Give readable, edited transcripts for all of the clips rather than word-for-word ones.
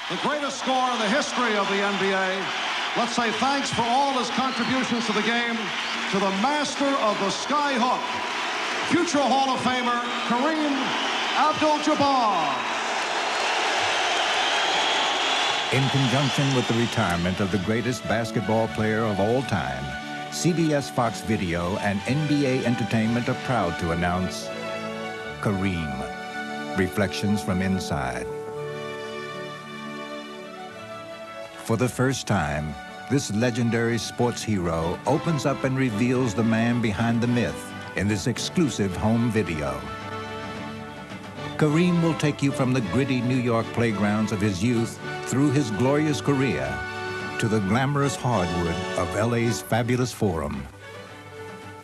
the greatest scorer in the history of the NBA. Let's say thanks for all his contributions to the game to the master of the skyhook, future Hall of Famer, Kareem Abdul-Jabbar. In conjunction with the retirement of the greatest basketball player of all time, CBS Fox Video and NBA Entertainment are proud to announce Kareem, Reflections from Inside. For the first time, this legendary sports hero opens up and reveals the man behind the myth in this exclusive home video. Kareem will take you from the gritty New York playgrounds of his youth through his glorious career to the glamorous hardwood of LA's fabulous Forum.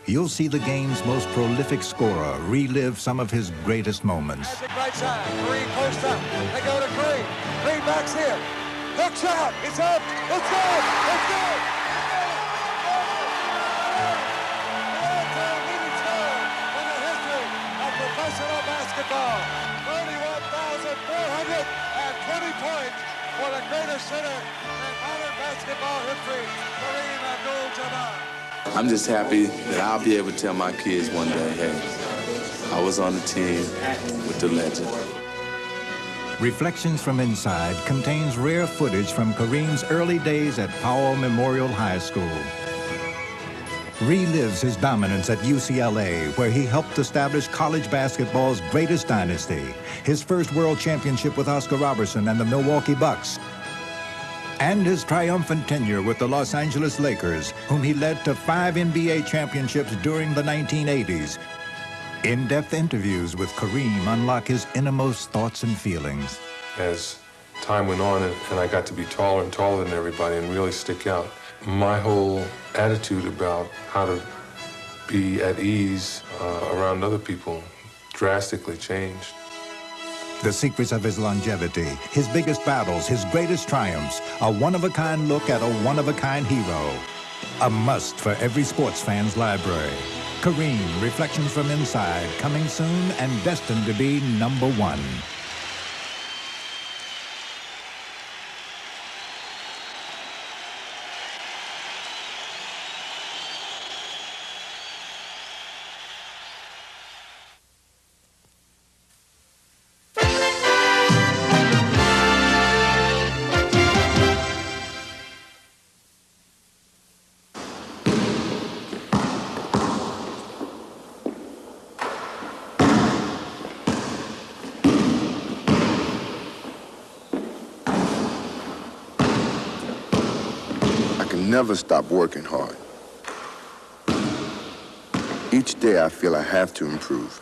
You'll see the game's most prolific scorer relive some of his greatest moments. Magic right side, Kareem post up, they go to Kareem, Kareem backs here, hook shot, it's up, it's good, it's good! In the history of professional basketball, 31,420 points for the greatest center in modern basketball history, Kareem Abdul-Jabbar. I'm just happy that I'll be able to tell my kids one day, hey, I was on the team with the legend. Reflections from Inside contains rare footage from Kareem's early days at Powell Memorial High School. Relives his dominance at UCLA, where he helped establish college basketball's greatest dynasty, his first world championship with Oscar Robertson and the Milwaukee Bucks, and his triumphant tenure with the Los Angeles Lakers, whom he led to 5 NBA championships during the 1980s. In-depth interviews with Kareem unlock his innermost thoughts and feelings. As time went on and I got to be taller and taller than everybody and really stick out, my whole attitude about how to be at ease around other people drastically changed. The secrets of his longevity, his biggest battles, his greatest triumphs, a one-of-a-kind look at a one-of-a-kind hero. A must for every sports fan's library. Kareem, Reflections from Inside, coming soon and destined to be #1. Never stop working hard. Each day I feel I have to improve.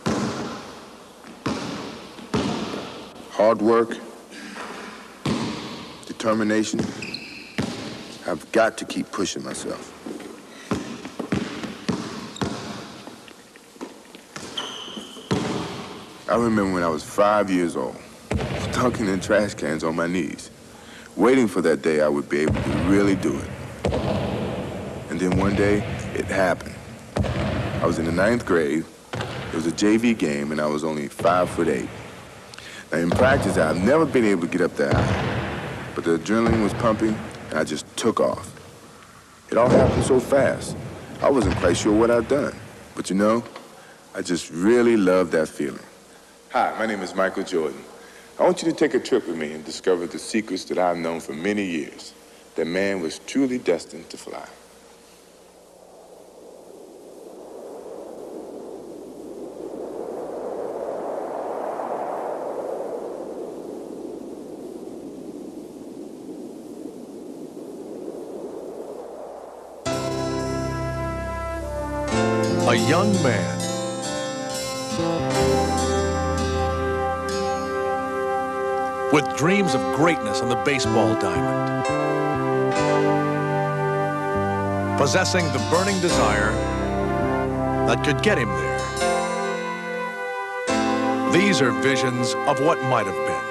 Hard work, determination. I've got to keep pushing myself. I remember when I was 5 years old, dunking in trash cans on my knees, waiting for that day I would be able to really do it. And then one day, it happened. I was in the 9th grade. It was a JV game, and I was only 5'8". Now, in practice, I've never been able to get up that high. But the adrenaline was pumping, and I just took off. It all happened so fast. I wasn't quite sure what I'd done. But you know, I just really loved that feeling. Hi, my name is Michael Jordan. I want you to take a trip with me and discover the secrets that I've known for many years. That man was truly destined to fly. A young man with dreams of greatness on the baseball diamond, possessing the burning desire that could get him there. These are visions of what might have been.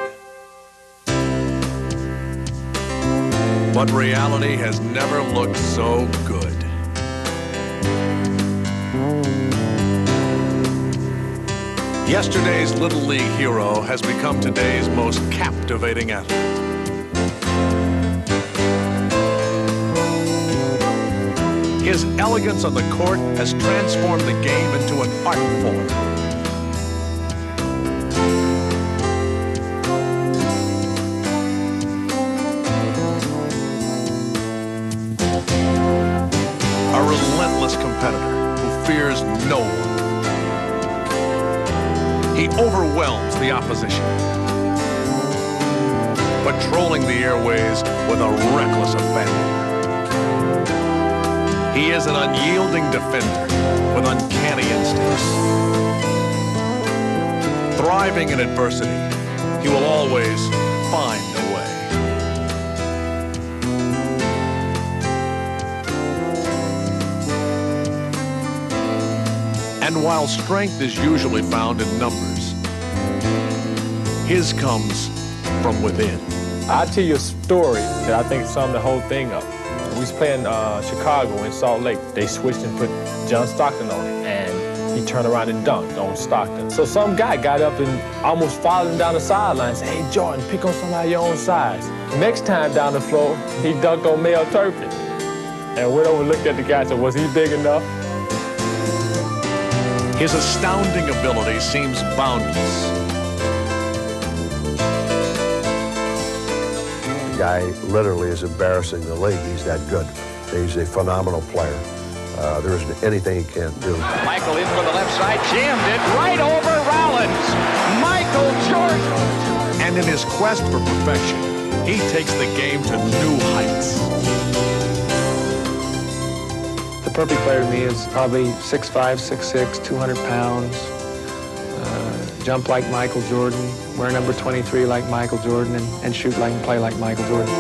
But reality has never looked so good. Yesterday's Little League hero has become today's most captivating athlete. His elegance on the court has transformed the game into an art form. A relentless competitor who fears no one. He overwhelms the opposition, patrolling the airways with a reckless abandon. He is an unyielding defender with uncanny instincts. Thriving in adversity, he will always find a way. And while strength is usually found in numbers, his comes from within. I'll tell you a story that I think summed the whole thing up. We was playing Chicago in Salt Lake. They switched and put John Stockton on it, and he turned around and dunked on Stockton. So some guy got up and almost followed him down the sideline and said, "Hey, Jordan, pick on somebody your own size." Next time down the floor, he dunked on Mel Turpin. And went over and looked at the guy and said, "Was he big enough?" His astounding ability seems boundless. The guy literally is embarrassing the league. He's that good. He's a phenomenal player. There isn't anything he can't do. Michael in from the left side, jammed it right over Rollins. Michael Jordan. And in his quest for perfection, he takes the game to new heights. The perfect player to me is probably 6'5", 6'6", 200 pounds. Jump like Michael Jordan, wear number 23 like Michael Jordan, and shoot like and play like Michael Jordan.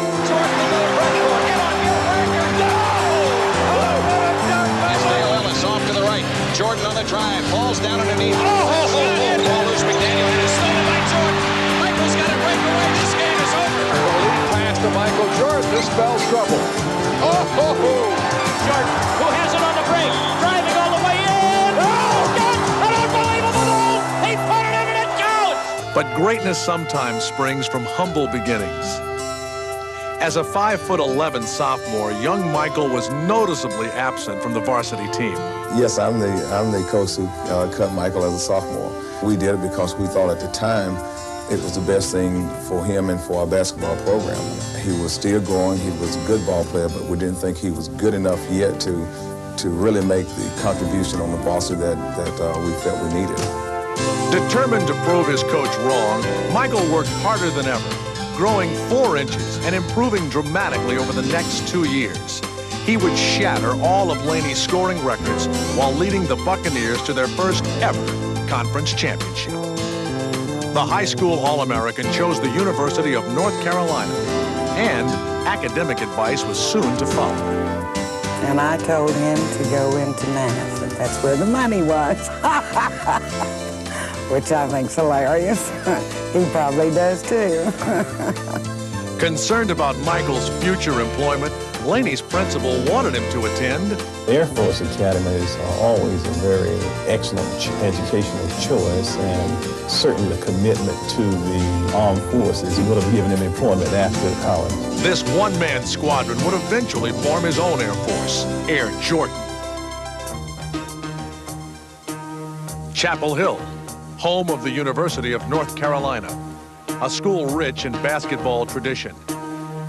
Isaiah Ellis off to the right. Jordan on the drive, falls down underneath. Carlos McDaniel and it's stolen by Jordan. Michael's got it right away. This game is over. Lead pass to Michael Jordan. This spells trouble. Jordan, who has it on the break, driving all the way in. Oh, God, an unbelievable goal. He put it in and it counts. But greatness sometimes springs from humble beginnings. As a 5'11" sophomore, young Michael was noticeably absent from the varsity team. Yes, I'm the coach who cut Michael as a sophomore. We did it because we thought at the time it was the best thing for him and for our basketball program. He was still growing. He was a good ball player, but we didn't think he was good enough yet to really make the contribution on the varsity that we felt we needed. Determined to prove his coach wrong, Michael worked harder than ever, growing 4 inches and improving dramatically over the next 2 years. He would shatter all of Laney's scoring records while leading the Buccaneers to their first ever conference championship. The high school All-American chose the University of North Carolina, and academic advice was soon to follow. And I told him to go into math, and that's where the money was, which I think's hilarious. He probably does too. Concerned about Michael's future employment, Laney's principal wanted him to attend Air Force Academy is always a very excellent educational choice, and certainly the commitment to the armed forces would have given him employment after college. This one-man squadron would eventually form his own Air Force, Air Jordan. Chapel Hill, home of the University of North Carolina, a school rich in basketball tradition.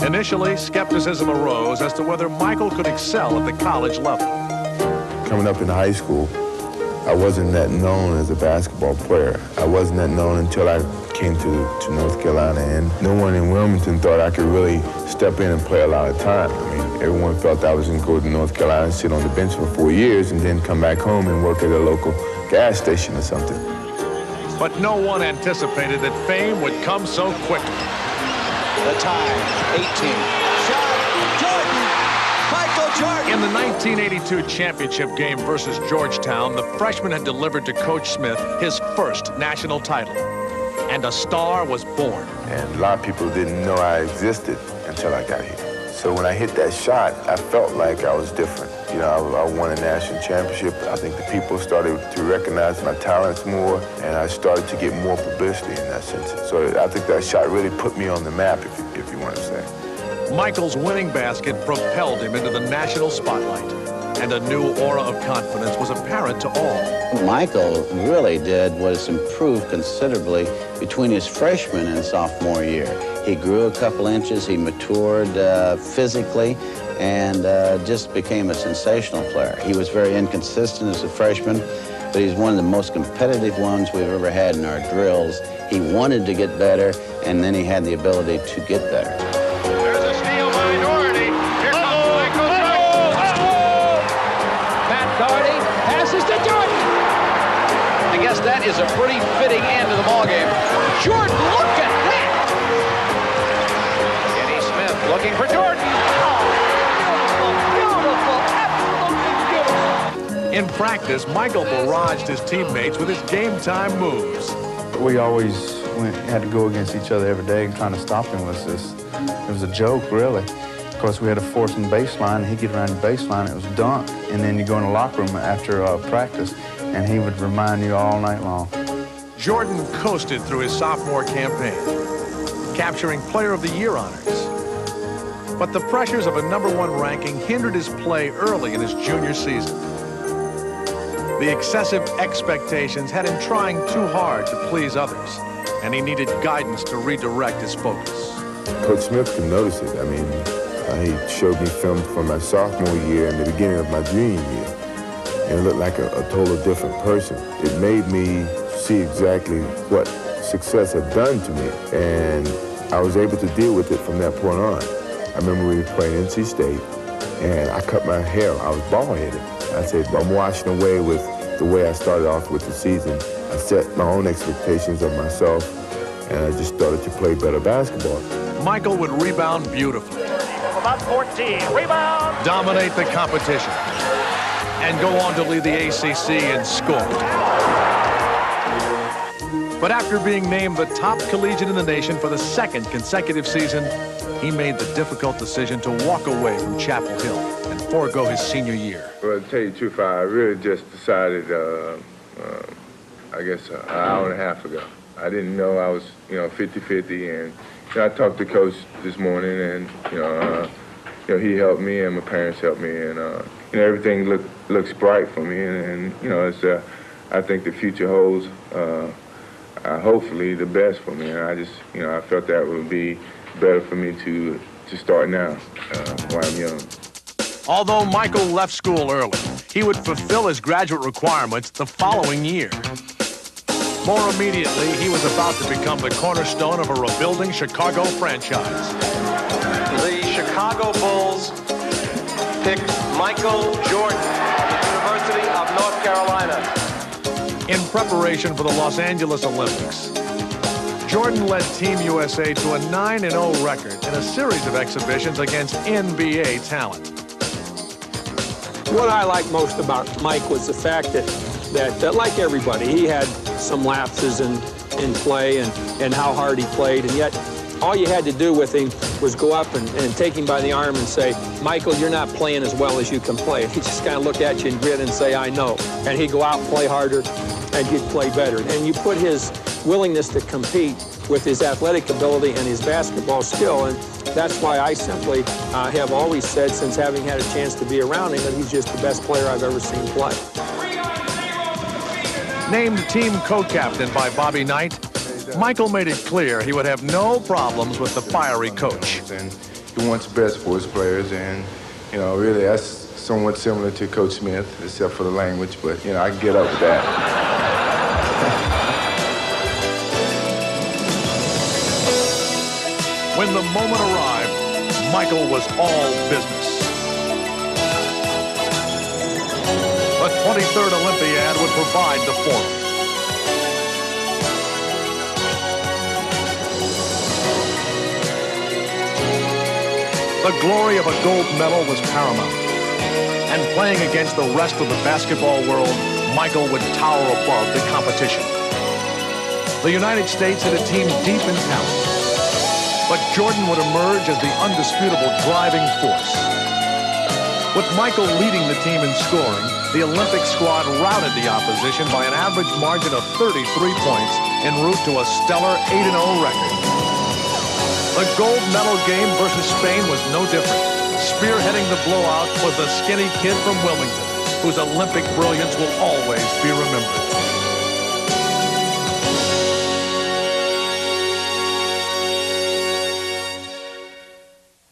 Initially, skepticism arose as to whether Michael could excel at the college level. Coming up in high school, I wasn't that known as a basketball player. I wasn't that known until I came to North Carolina, and no one in Wilmington thought I could really step in and play a lot of time. I mean, everyone felt I was going to go to North Carolina and sit on the bench for 4 years and then come back home and work at a local gas station or something. But no one anticipated that fame would come so quickly. The tie, 18. Shot, Jordan, Michael Jordan. In the 1982 championship game versus Georgetown, the freshman had delivered to Coach Smith his first national title. And a star was born. And a lot of people didn't know I existed until I got here. So when I hit that shot, I felt like I was different. You know, I won a national championship. I think the people started to recognize my talents more, and I started to get more publicity in that sense. So I think that shot really put me on the map, if you want to say. Michael's winning basket propelled him into the national spotlight. and a new aura of confidence was apparent to all. Michael really did was improve considerably between his freshman and sophomore year. He grew a couple inches, he matured physically, and just became a sensational player. He was very inconsistent as a freshman, but he's one of the most competitive ones we've ever had in our drills. He wanted to get better, and then he had the ability to get better. There's a steal by Doherty. Here comes Michael Jordan. Matt Doherty passes to Jordan. I guess that is a pretty fitting end to the ballgame. Jordan, look at that! Kenny Smith looking for Jordan. In practice, Michael barraged his teammates with his game-time moves. We always had to go against each other every day, and trying to stop him was it was a joke, really. Of course, we had to force him baseline. He'd get around the baseline, it was dunk. And then you go in the locker room after practice, and he would remind you all night long. Jordan coasted through his sophomore campaign, capturing Player of the Year honors. But the pressures of a #1 ranking hindered his play early in his junior season. The excessive expectations had him trying too hard to please others, and he needed guidance to redirect his focus. Coach Smith could notice it. I mean, he showed me film from my sophomore year and the beginning of my junior year, and it looked like a total different person. It made me see exactly what success had done to me, and I was able to deal with it from that point on. I remember we were playing NC State, and I cut my hair. I was bald-headed. I said, I'm washing away with the way I started off with the season. I set my own expectations of myself, and I just started to play better basketball. Michael would rebound beautifully. About 14. Rebound. Dominate the competition, and go on to lead the ACC in scoring. But after being named the top collegiate in the nation for the 2nd consecutive season, he made the difficult decision to walk away from Chapel Hill and forego his senior year. Well, to tell you the truth, I really just decided, I guess, an hour and a half ago. I didn't know I was, 50-50, and I talked to Coach this morning, and, he helped me, and my parents helped me, and, everything looks bright for me, and it's, I think the future holds, hopefully, the best for me, and I just, I felt that would be better for me to start now while I'm young. Although Michael left school early, he would fulfill his graduate requirements the following year. More immediately, he was about to become the cornerstone of a rebuilding Chicago franchise. The Chicago Bulls picked Michael Jordan of the University of North Carolina. In preparation for the Los Angeles Olympics, Jordan led Team USA to a 9-0 record in a series of exhibitions against NBA talent. What I liked most about Mike was the fact that like everybody, he had some lapses in play and how hard he played, and yet all you had to do with him was go up and take him by the arm and say, Michael, you're not playing as well as you can play. He just kind of looked at you and grin and say, I know. And he'd go out and play harder, and he'd play better. And you put his willingness to compete with his athletic ability and his basketball skill, and that's why I simply have always said, since having had a chance to be around him, that he's just the best player I've ever seen play. Named team co-captain by Bobby Knight, Michael made it clear he would have no problems with the fiery coach. And he wants the best for his players, and, really that's somewhat similar to Coach Smith, except for the language, but, I can get up with that. When the moment arrived, Michael was all business. The 23rd Olympiad would provide the forum. The glory of a gold medal was paramount. And playing against the rest of the basketball world, Michael would tower above the competition. The United States had a team deep in talent, but Jordan would emerge as the undisputable driving force. With Michael leading the team in scoring, the Olympic squad routed the opposition by an average margin of 33 points en route to a stellar 8-0 record. The gold medal game versus Spain was no different. Spearheading the blowout was the skinny kid from Wilmington, whose Olympic brilliance will always be remembered.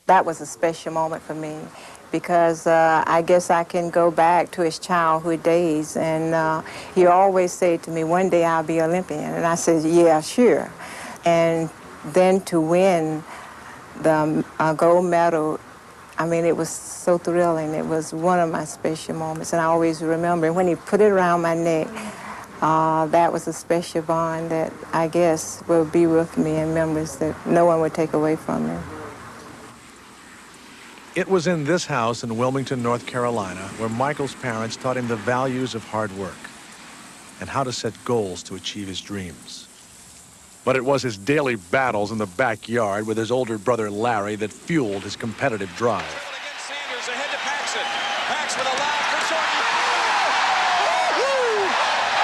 That was a special moment for me because I guess I can go back to his childhood days, and he always said to me, one day I'll be Olympian, and I said, yeah, sure. And then to win the gold medal, I mean, it was so thrilling. It was one of my special moments, and I always remember when he put it around my neck. That was a special bond that I guess will be with me in memories that no one would take away from me. It was in this house in Wilmington, North Carolina, where Michael's parents taught him the values of hard work and how to set goals to achieve his dreams. But it was his daily battles in the backyard with his older brother Larry that fueled his competitive drive. Sanders ahead to Paxson. Pax with a lob for Jordan.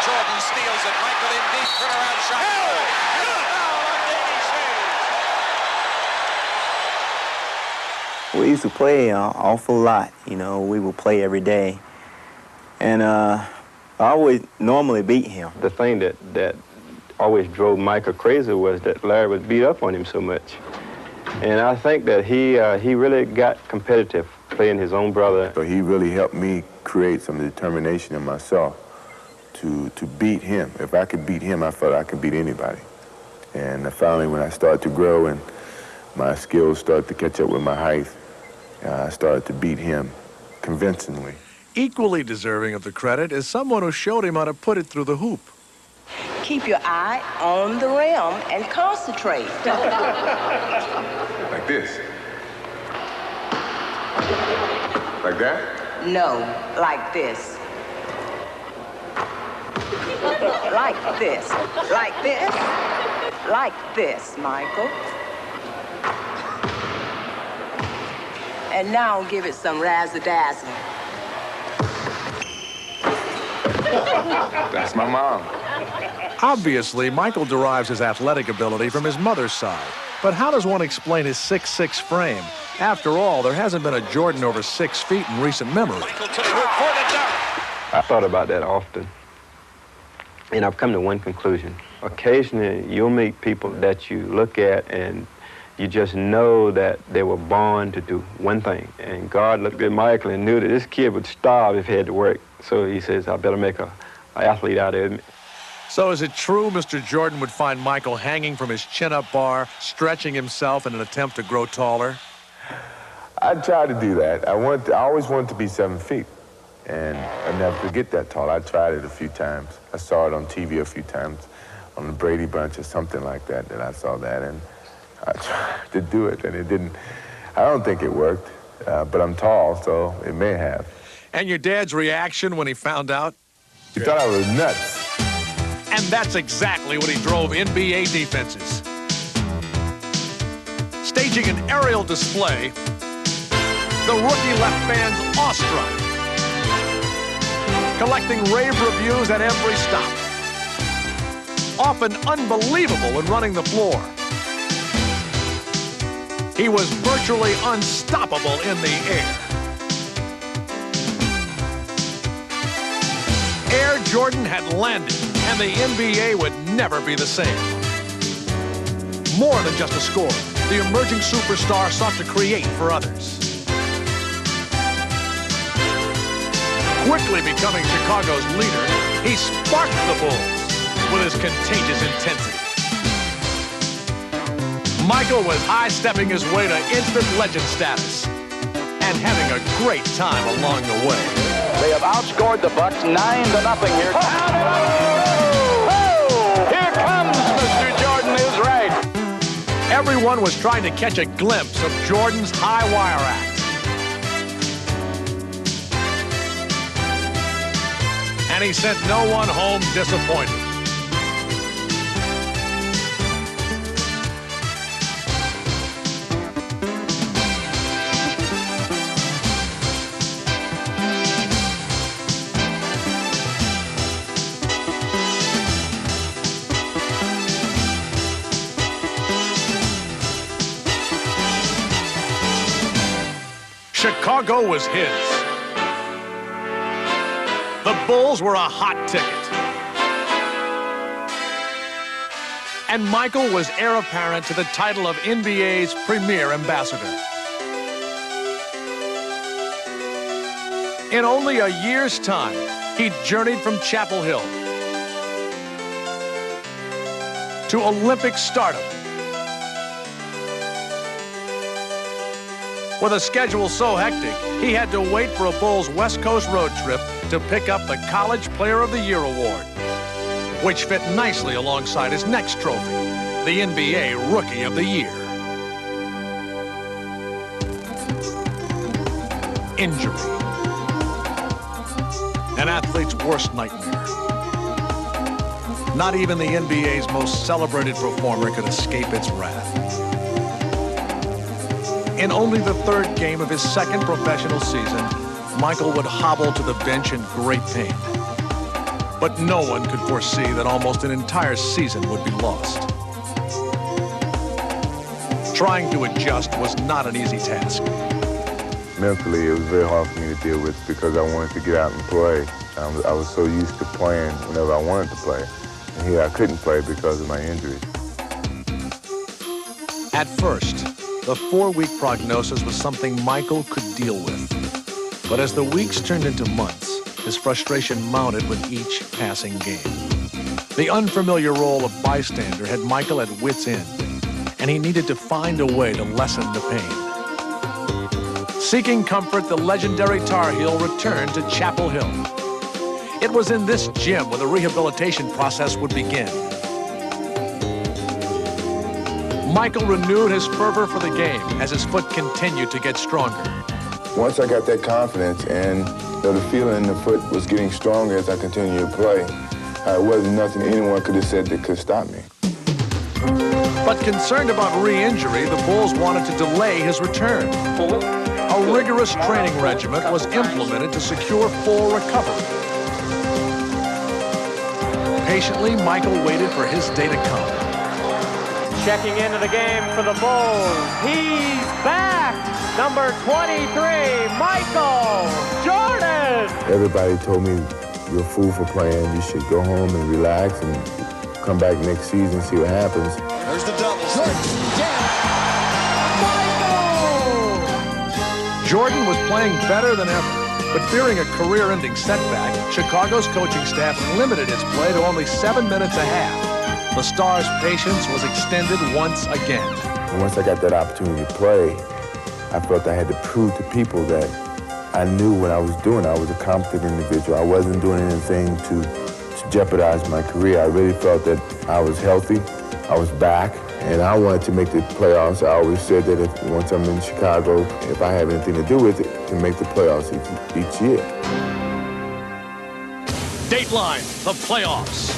Jordan steals it. Michael in deep. Turnaround shot. We used to play an awful lot. You know, we would play every day. And I always normally beat him. The thing that always drove Michael crazy was that Larry would beat up on him so much. And I think that he really got competitive playing his own brother. So he really helped me create some determination in myself to beat him. If I could beat him, I felt I could beat anybody. And finally, when I started to grow and my skills started to catch up with my height, I started to beat him convincingly. Equally deserving of the credit is someone who showed him how to put it through the hoop. Keep your eye on the rim and concentrate. Like this? Like that? No, like this. Like this. Like this. Like this, Michael. And now give it some razzle-dazzle. That's my mom. Obviously, Michael derives his athletic ability from his mother's side. But how does one explain his 6'6" frame? After all, there hasn't been a Jordan over 6 feet in recent memory. I thought about that often. And I've come to one conclusion. Occasionally, you'll meet people that you look at and you just know that they were born to do one thing. And God looked at Michael and knew that this kid would starve if he had to work. So he says, I better make an athlete out of him. So is it true Mr. Jordan would find Michael hanging from his chin-up bar, stretching himself in an attempt to grow taller? I tried to do that. I always wanted to be 7 feet. And I never could get that tall. I tried it a few times. I saw it on TV a few times, on the Brady Bunch or something like that I saw that. And I tried to do it, and it didn't. I don't think it worked, but I'm tall, so it may have. And your dad's reaction when he found out? He thought I was nuts. And that's exactly what he drove NBA defenses. Staging an aerial display, the rookie left fans awestruck. Collecting rave reviews at every stop. Often unbelievable when running the floor. He was virtually unstoppable in the air. Air Jordan had landed, and the NBA would never be the same. More than just a scorer, the emerging superstar sought to create for others. Quickly becoming Chicago's leader, he sparked the Bulls with his contagious intensity. Michael was high-stepping his way to instant legend status and having a great time along the way. They have outscored the Bucks 9-0 here. Here comes Mr. Jordan is right. Everyone was trying to catch a glimpse of Jordan's high wire act. And he sent no one home disappointed. Chicago was his. The Bulls were a hot ticket. And Michael was heir apparent to the title of NBA's premier ambassador. In only a year's time, he journeyed from Chapel Hill to Olympic stardom. With a schedule so hectic, he had to wait for a Bulls West Coast road trip to pick up the College Player of the Year award, which fit nicely alongside his next trophy, the NBA Rookie of the Year. Injury. An athlete's worst nightmare. Not even the NBA's most celebrated performer could escape its wrath. In only the third game of his second professional season, Michael would hobble to the bench in great pain. But no one could foresee that almost an entire season would be lost. Trying to adjust was not an easy task. Mentally, it was very hard for me to deal with because I wanted to get out and play. I was so used to playing whenever I wanted to play. And here I couldn't play because of my injury. At first, the 4-week prognosis was something Michael could deal with. But as the weeks turned into months, his frustration mounted with each passing game. The unfamiliar role of bystander had Michael at wit's end, and he needed to find a way to lessen the pain. Seeking comfort, the legendary Tar Heel returned to Chapel Hill. It was in this gym where the rehabilitation process would begin. Michael renewed his fervor for the game as his foot continued to get stronger. Once I got that confidence and the feeling in the foot was getting stronger as I continued to play, it wasn't nothing anyone could have said that could stop me. But concerned about re-injury, the Bulls wanted to delay his return. A rigorous training regimen was implemented to secure full recovery. Patiently, Michael waited for his day to come. Checking into the game for the Bulls. He's back! Number 23, Michael Jordan! Everybody told me, you're a fool for playing. You should go home and relax and come back next season, see what happens. There's the double. Jordan was playing better than ever, but fearing a career-ending setback, Chicago's coaching staff limited his play to only 7 minutes a half. The star's patience was extended once again. And once I got that opportunity to play, I felt I had to prove to people that I knew what I was doing. I was a competent individual. I wasn't doing anything to jeopardize my career. I really felt that I was healthy, I was back, and I wanted to make the playoffs. I always said that once I'm in Chicago, if I have anything to do with it, to make the playoffs each year. Dateline, the playoffs.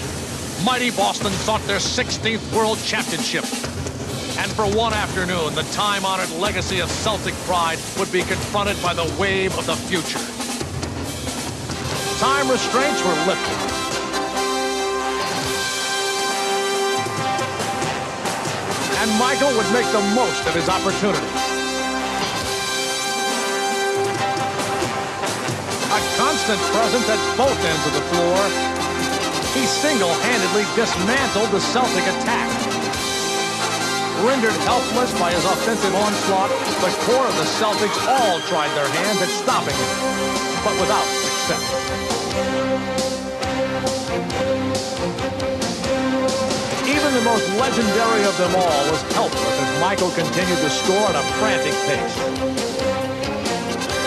Mighty Boston sought their 16th World Championship. And for one afternoon, the time-honored legacy of Celtic pride would be confronted by the wave of the future. Time restraints were lifted. And Michael would make the most of his opportunity. A constant presence at both ends of the floor, he single-handedly dismantled the Celtic attack. Rendered helpless by his offensive onslaught, the core of the Celtics all tried their hands at stopping him, but without success. Even the most legendary of them all was helpless as Michael continued to score at a frantic pace.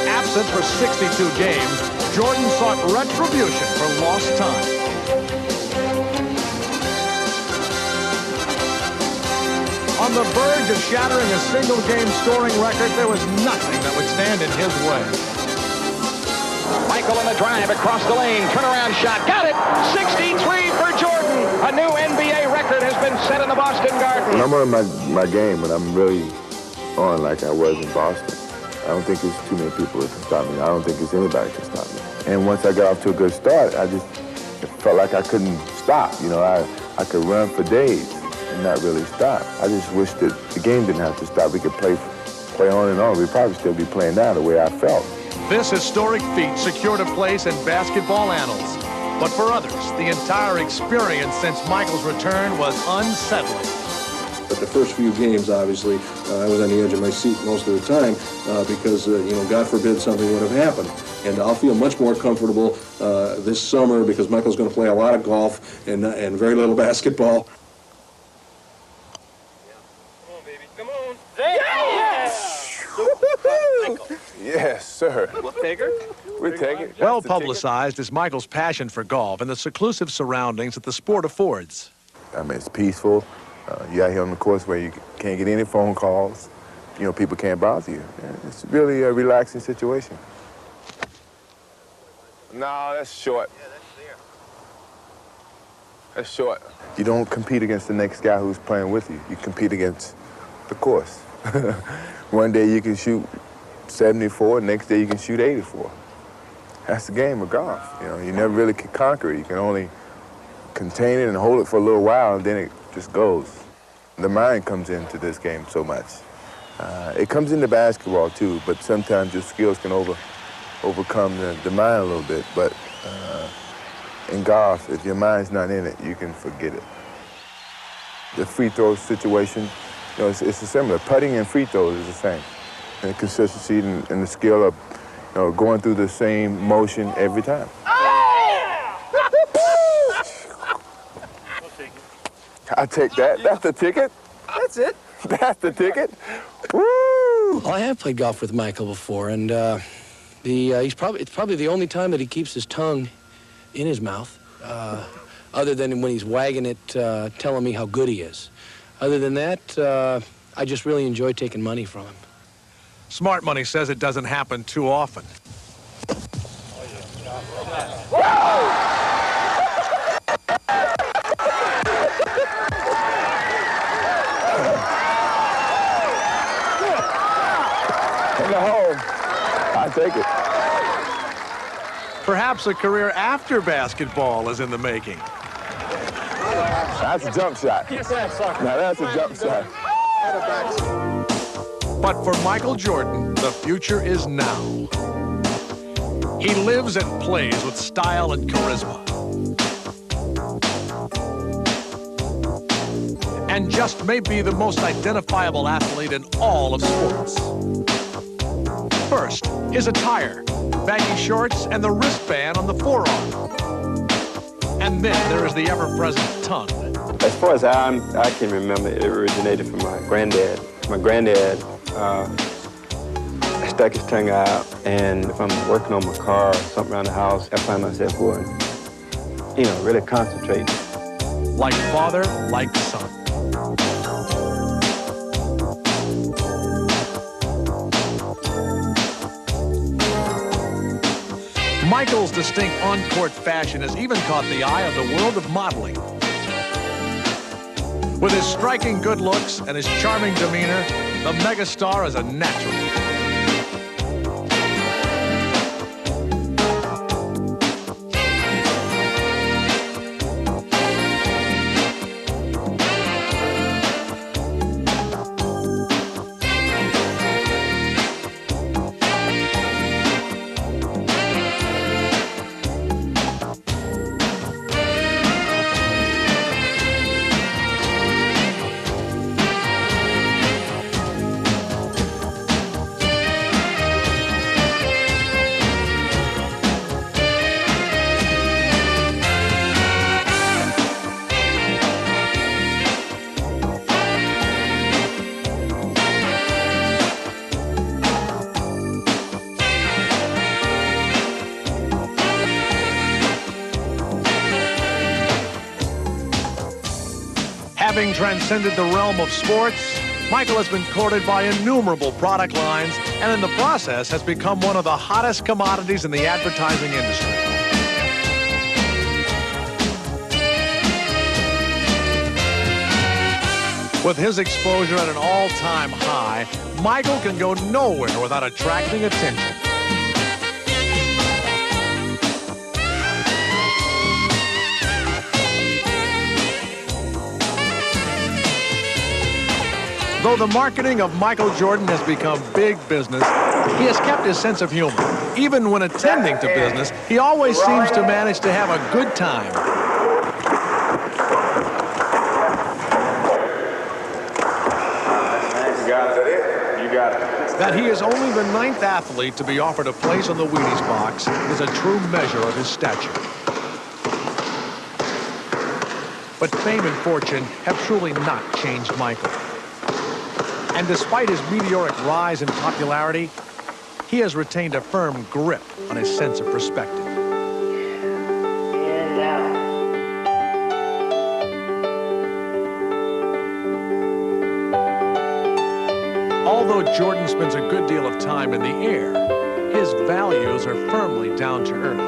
Absent for 62 games, Jordan sought retribution for lost time. On the verge of shattering a single-game scoring record, there was nothing that would stand in his way. Michael in the drive across the lane, turnaround shot, got it! 63 for Jordan! A new NBA record has been set in the Boston Garden. When I'm on my game, when I'm really on like I was in Boston, I don't think there's too many people that can stop me. I don't think there's anybody that can stop me. And once I got off to a good start, I just felt like I couldn't stop. You know, I could run for days and not really stop. I just wish that the game didn't have to stop. We could play play on and on. We'd probably still be playing now the way I felt. This historic feat secured a place in basketball annals. But for others, the entire experience since Michael's return was unsettling. But the first few games, obviously, I was on the edge of my seat most of the time because, God forbid something would have happened. And I'll feel much more comfortable this summer because Michael's going to play a lot of golf and very little basketball. Come on, baby. Come on. Yes, sir. We'll take her. We'll take it. Well publicized is Michael's passion for golf and the seclusive surroundings that the sport affords. I mean, it's peaceful. You're out here on the course where you can't get any phone calls. People can't bother you. It's really a relaxing situation. No, that's short. Yeah, that's there. That's short. You don't compete against the next guy who's playing with you. You compete against the course. One day you can shoot 74, next day you can shoot 84. That's the game of golf. You never really can conquer it. You can only contain it and hold it for a little while, and then it just goes. The mind comes into this game so much. It comes into basketball too, but sometimes your skills can overcome the mind a little bit. But in golf, if your mind's not in it, you can forget it. The free throw situation, it's similar. Putting and free throws is the same. And the consistency and the skill of going through the same motion every time. I take that. That's the ticket. That's it. That's the ticket. Woo! Well, I have played golf with Michael before, and it's probably the only time that he keeps his tongue in his mouth, other than when he's wagging it, telling me how good he is. Other than that, I just really enjoy taking money from him. Smart Money says it doesn't happen too often. In the hole. I take it. Perhaps a career after basketball is in the making. That's a jump shot. Now that's a jump shot. But for Michael Jordan, the future is now. He lives and plays with style and charisma. And just may be the most identifiable athlete in all of sports. First, his attire, baggy shorts and the wristband on the forearm. And then there is the ever-present tongue. As far as I can remember, it originated from my granddad. My granddad stuck his tongue out, and if I'm working on my car or something around the house, I find myself going, really concentrating. Like father, like son. Michael's distinct on-court fashion has even caught the eye of the world of modeling. With his striking good looks and his charming demeanor, the megastar is a natural. Having transcended the realm of sports, Michael has been courted by innumerable product lines and in the process has become one of the hottest commodities in the advertising industry. With his exposure at an all-time high, Michael can go nowhere without attracting attention. Though the marketing of Michael Jordan has become big business, he has kept his sense of humor. Even when attending to business, he always seems to manage to have a good time. You got it. You got it. That he is only the 9th athlete to be offered a place on the Wheaties box is a true measure of his stature. But fame and fortune have truly not changed Michael. And despite his meteoric rise in popularity, he has retained a firm grip on his sense of perspective. Although Jordan spends a good deal of time in the air, his values are firmly down to earth.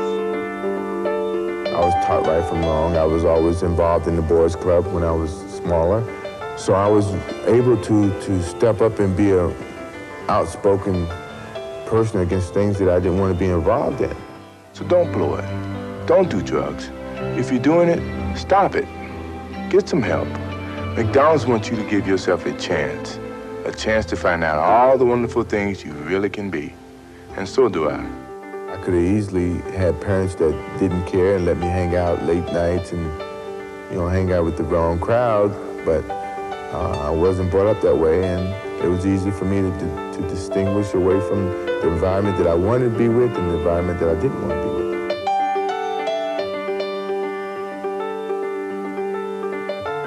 I was taught right from wrong. I was always involved in the boys' club when I was smaller. So I was able to step up and be an outspoken person against things that I didn't want to be involved in. So don't blow it. Don't do drugs. If you're doing it, stop it. Get some help. McDonald's wants you to give yourself a chance to find out all the wonderful things you really can be. And so do I. I could have easily had parents that didn't care and let me hang out late nights and, hang out with the wrong crowd, but I wasn't brought up that way, and it was easy for me to distinguish away from the environment that I wanted to be with and the environment that I didn't want to be with.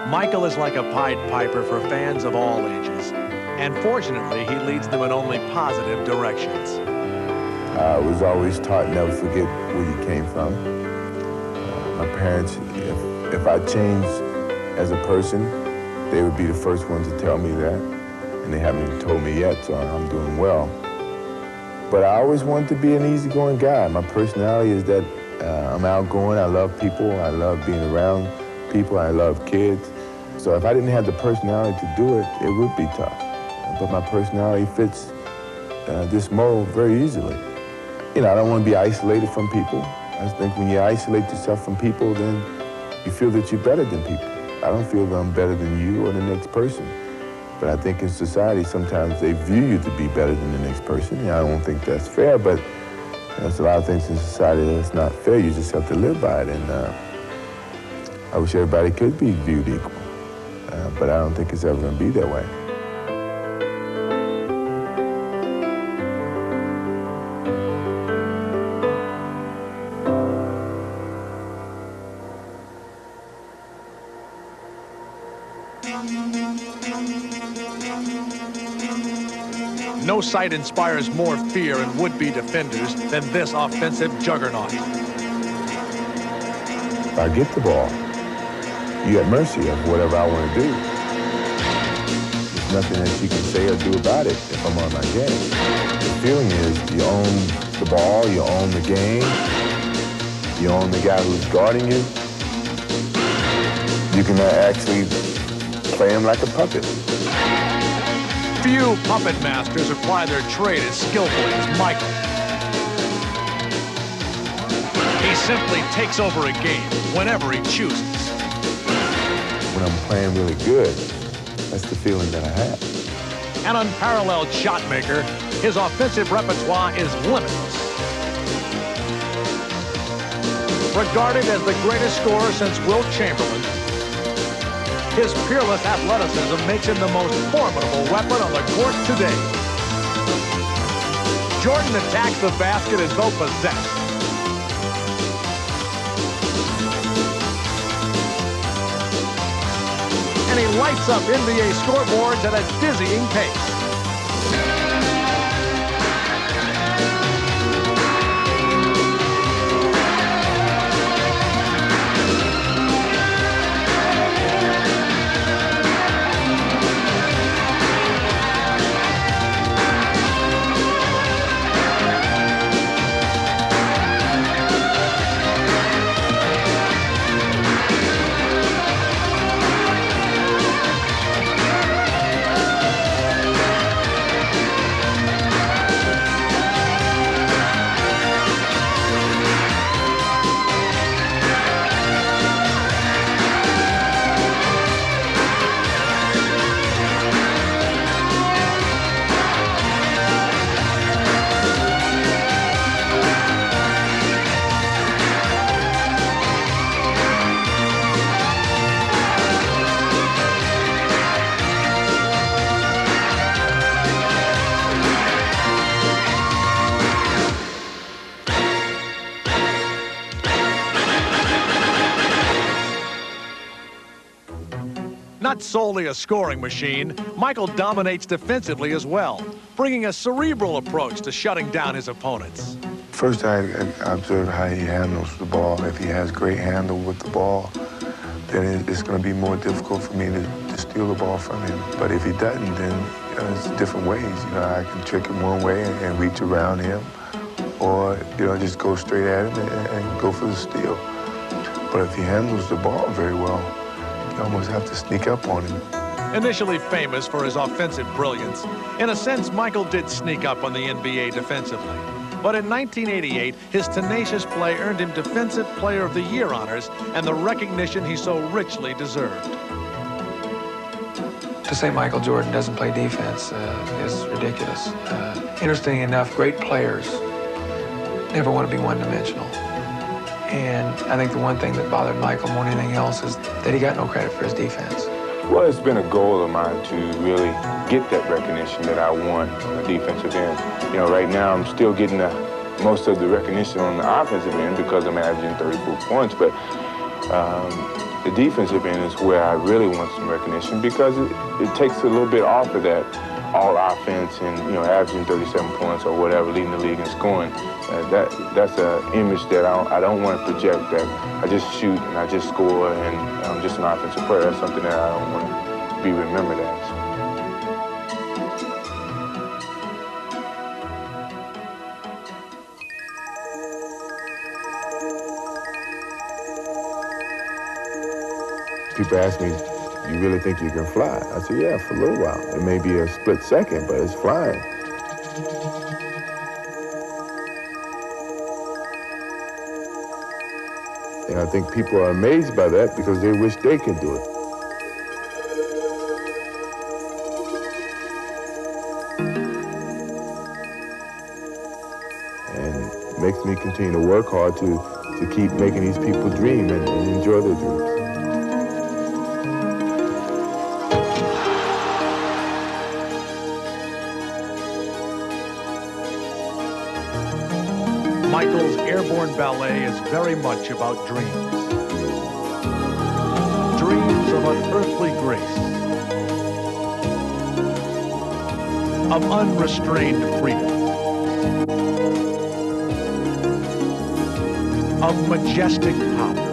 Michael is like a Pied Piper for fans of all ages, and fortunately, he leads them in only positive directions. I was always taught never forget where you came from. My parents, if I changed as a person, they would be the first ones to tell me that, and they haven't told me yet, so I'm doing well. But I always wanted to be an easygoing guy. My personality is that I'm outgoing, I love people, I love being around people, I love kids. So if I didn't have the personality to do it, it would be tough. But my personality fits this mold very easily. I don't want to be isolated from people. I think when you isolate yourself from people, then you feel that you're better than people. I don't feel that I'm better than you or the next person. But I think in society, sometimes they view you to be better than the next person. I don't think that's fair, but there's a lot of things in society that's not fair. You just have to live by it. And I wish everybody could be viewed equal. But I don't think it's ever going to be that way. No sight inspires more fear in would-be defenders than this offensive juggernaut. If I get the ball, you're at mercy of whatever I want to do. There's nothing that you can say or do about it if I'm on my game. The feeling is you own the ball, you own the game, you own the guy who's guarding you. You can actually play him like a puppet. Few puppet masters apply their trade as skillfully as Michael. He simply takes over a game whenever he chooses. When I'm playing really good, that's the feeling that I have. An unparalleled shot maker, his offensive repertoire is limitless. Regarded as the greatest scorer since Wilt Chamberlain, his peerless athleticism makes him the most formidable weapon on the court today. Jordan attacks the basket as though possessed. And he lights up NBA scoreboards at a dizzying pace. Not solely a scoring machine, Michael dominates defensively as well, bringing a cerebral approach to shutting down his opponents. First, I observe how he handles the ball. If he has great handle with the ball, then it's going to be more difficult for me to steal the ball from him. But if he doesn't, then it's different ways. I can trick him one way and reach around him, or just go straight at him and go for the steal. But if he handles the ball very well, you almost have to sneak up on him. Initially famous for his offensive brilliance, in a sense, Michael did sneak up on the NBA defensively. But in 1988, his tenacious play earned him Defensive Player of the Year honors and the recognition he so richly deserved. To say Michael Jordan doesn't play defense is ridiculous. Interesting enough, great players never want to be one-dimensional. And I think the one thing that bothered Michael more than anything else is that he got no credit for his defense. Well, it's been a goal of mine to really get that recognition that I want on the defensive end. Right now I'm still getting most of the recognition on the offensive end because I'm averaging 34 points, but the defensive end is where I really want some recognition because it takes a little bit off of that all offense and, averaging 37 points or whatever, leading the league in scoring. That's an image that I don't want to project, that I just shoot and I just score and I'm just an offensive player. That's something that I don't want to be remembered as. People ask me, you really think you can fly? I say, yeah, for a little while. It may be a split second, but it's flying. And I think people are amazed by that because they wish they could do it. And it makes me continue to work hard to keep making these people dream and enjoy their dreams. Michael's airborne ballet is very much about dreams. Dreams of unearthly grace, of unrestrained freedom, of majestic power.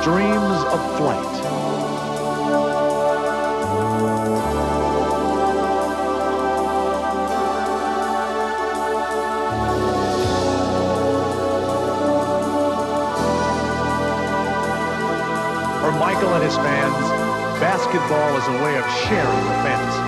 Dreams of flight. For Michael and his fans, basketball is a way of sharing the fantasy.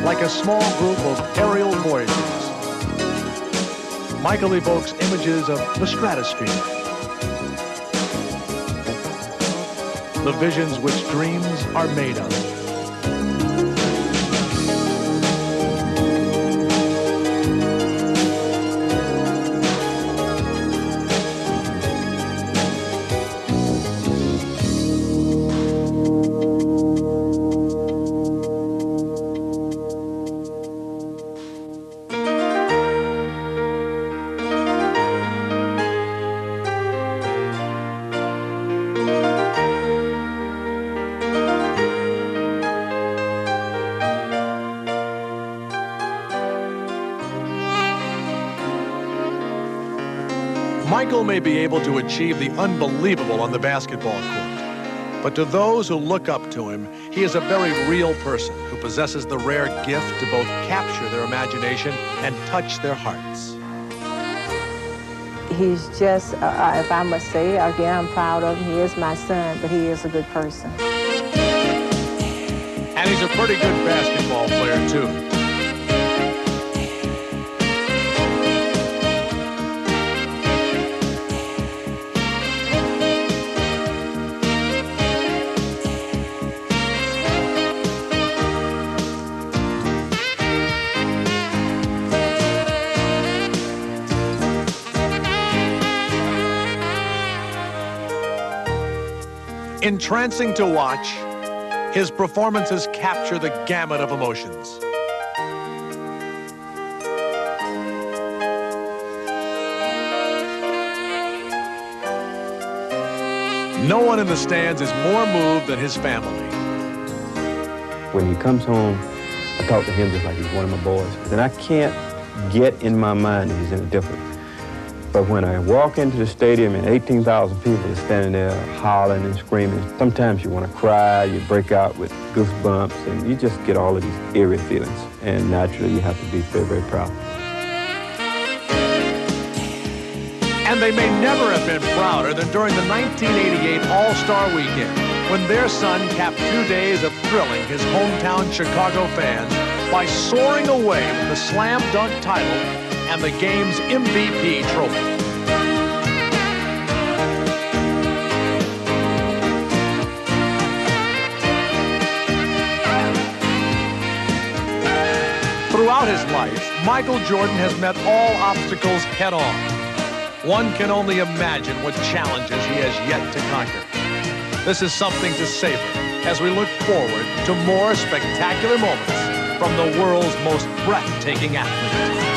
Like a small group of aerial voyagers, Michael evokes images of the stratosphere, the visions which dreams are made of. Michael may be able to achieve the unbelievable on the basketball court, but to those who look up to him, he is a very real person who possesses the rare gift to both capture their imagination and touch their hearts. He's just, if I must say, again, I'm proud of him. He is my son, but he is a good person. And he's a pretty good basketball player, too. Entrancing to watch, his performances capture the gamut of emotions. No one in the stands is more moved than his family. When he comes home, I talk to him just like he's one of my boys. And I can't get in my mind that he's any different. But when I walk into the stadium and 18,000 people are standing there hollering and screaming, sometimes you want to cry, you break out with goosebumps, and you just get all of these eerie feelings. And naturally, you have to be very, very proud. And they may never have been prouder than during the 1988 All-Star Weekend, when their son capped 2 days of thrilling his hometown Chicago fans by soaring away with the slam dunk title and the game's MVP trophy. Throughout his life, Michael Jordan has met all obstacles head-on. One can only imagine what challenges he has yet to conquer. This is something to savor as we look forward to more spectacular moments from the world's most breathtaking athlete.